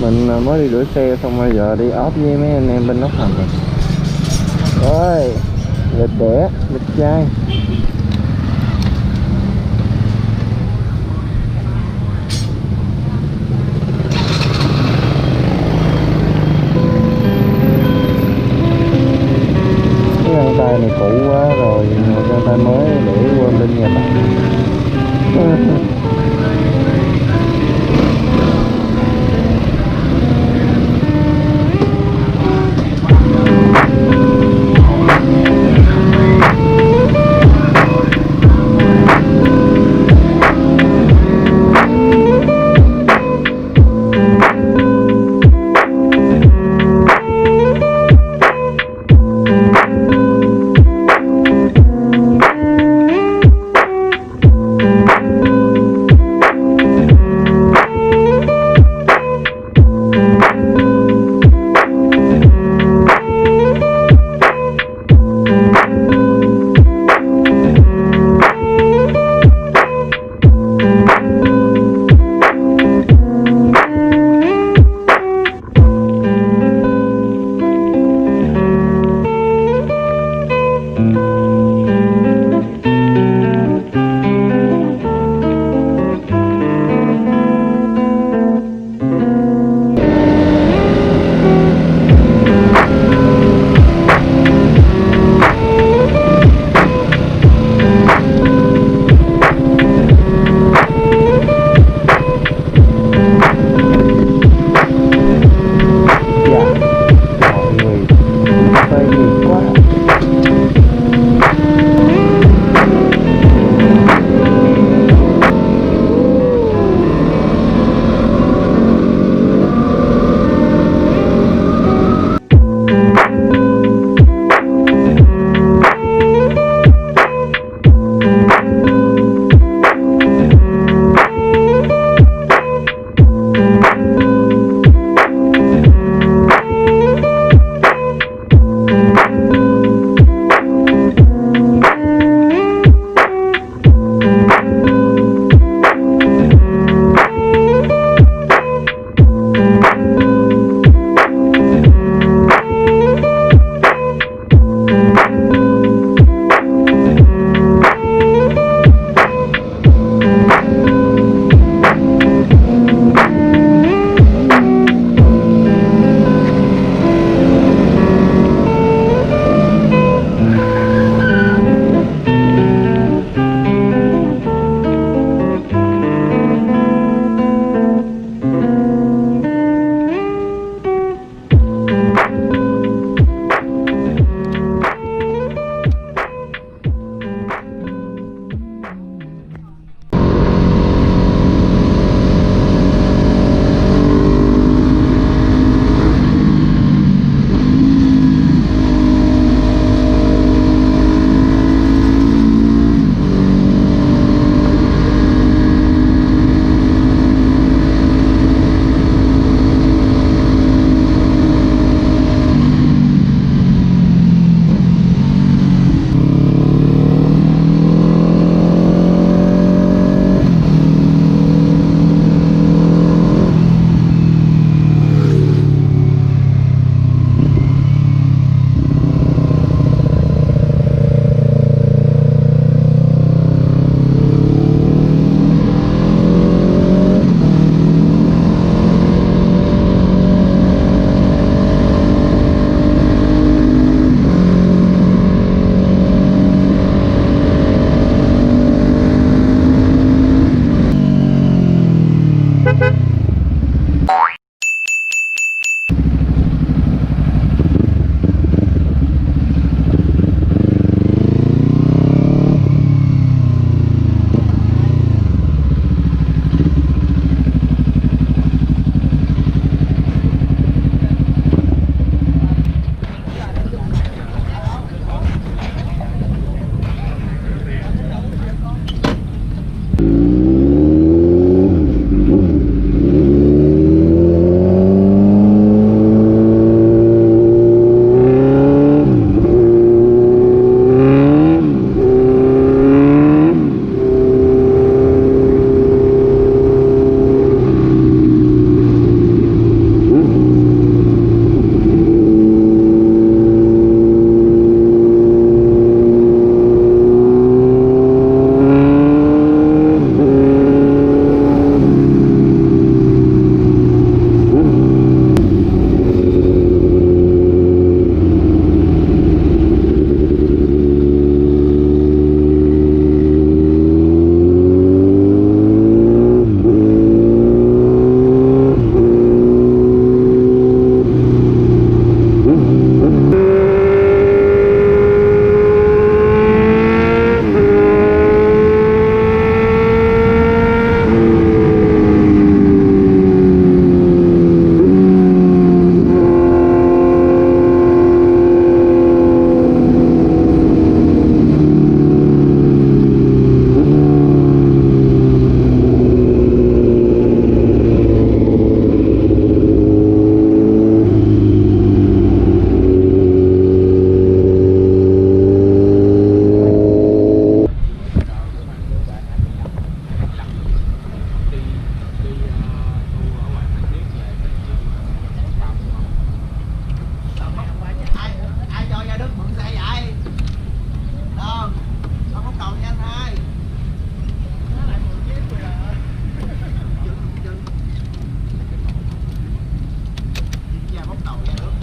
Mình mới đi rửa xe xong rồi giờ đi off với mấy anh em bên Nóc Hầm rồi. Rồi, lịch đẻ, lịch trai. Cái găng tay này cũ quá rồi, găng tay mới để quên bên nhà bạn.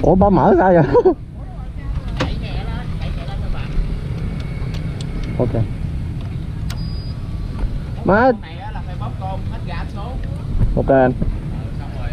Ủa ba mở sao vậy? Ok. Má. Này là phải bóp côn hết ga xuống. Ok anh. Xong rồi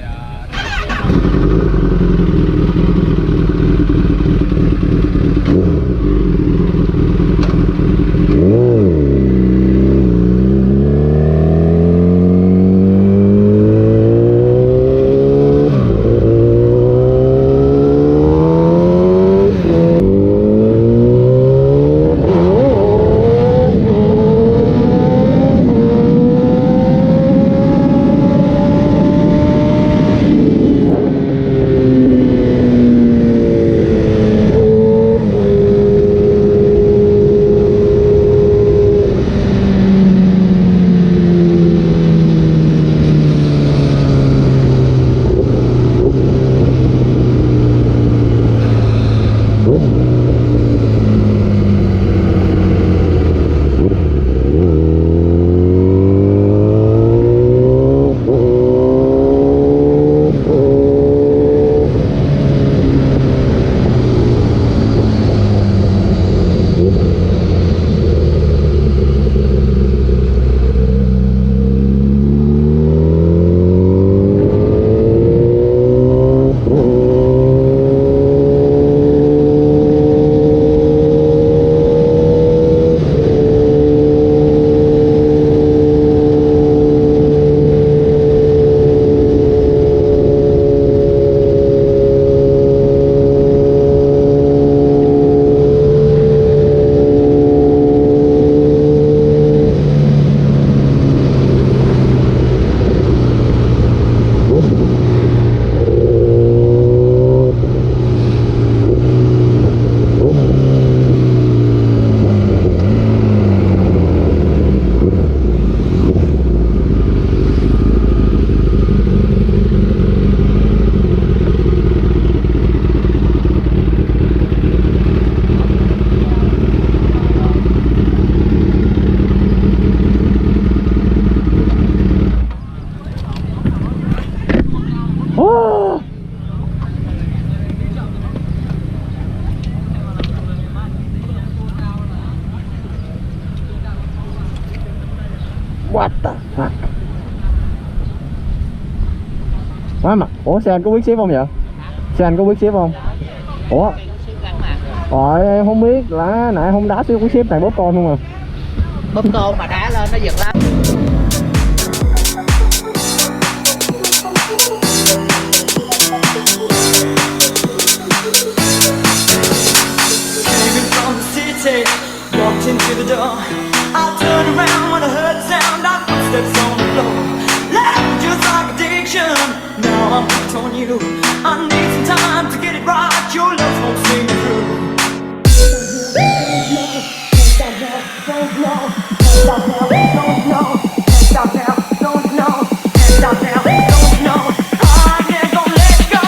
What the fuck? Má mà, ủa xe anh có biết ship không vậy? Xe anh có biết ship không? Ủa? Rồi em không biết, là nãy không đá xíu có ship này bóp con không à? bóp côn mà đá lên nó giật lắm. Walked into the door. I turned around when I heard the sound of footsteps on the floor. Laughing just like addiction. Now I'm hooked on you. I need some time to get it right. Your love won't see me through. Can't stop now, don't know. Can't stop now, don't know. Can't stop now, don't know. Can't stop now, don't know. I ain't gonna let go.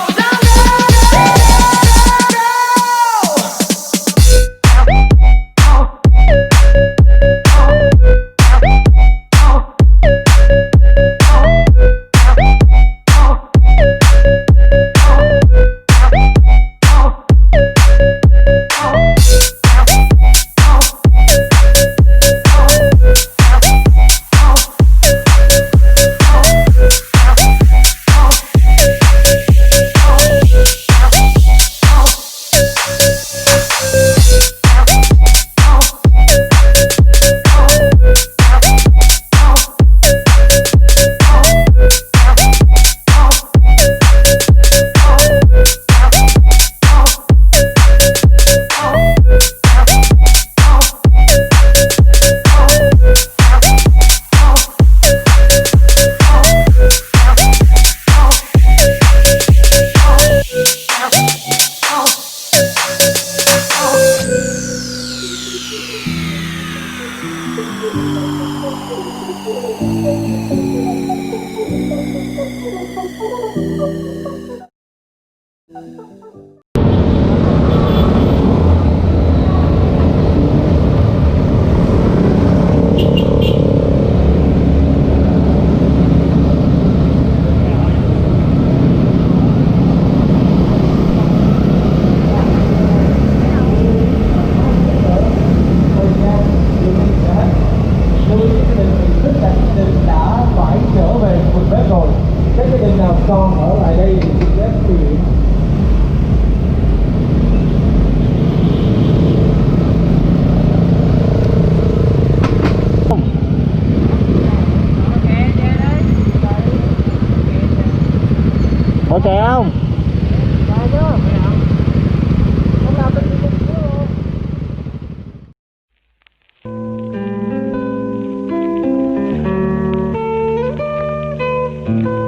Có kè không? Hãy subscribe cho kênh Ghiền Mì Gõ để không bỏ lỡ